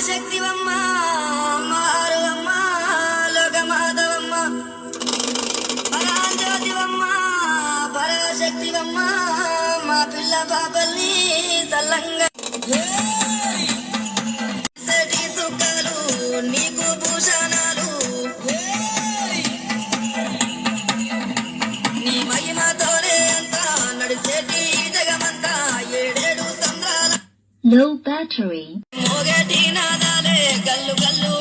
ఆదిశక్తివమ్మ మారువమ్మ లోకమాధవమ్మ పరాజ్యోతివమ్మ పరాశక్తివమ్మ మా పిల్ల పాపల్ని చల్లంగా సుఖాలు నీకు భూషణాలు నీ మహిమతోనే అంతా నడిచేటి జగమంతా ఏడేడు సంద్రాల Low battery. మోగటి నాదాలే గల్లు గల్లు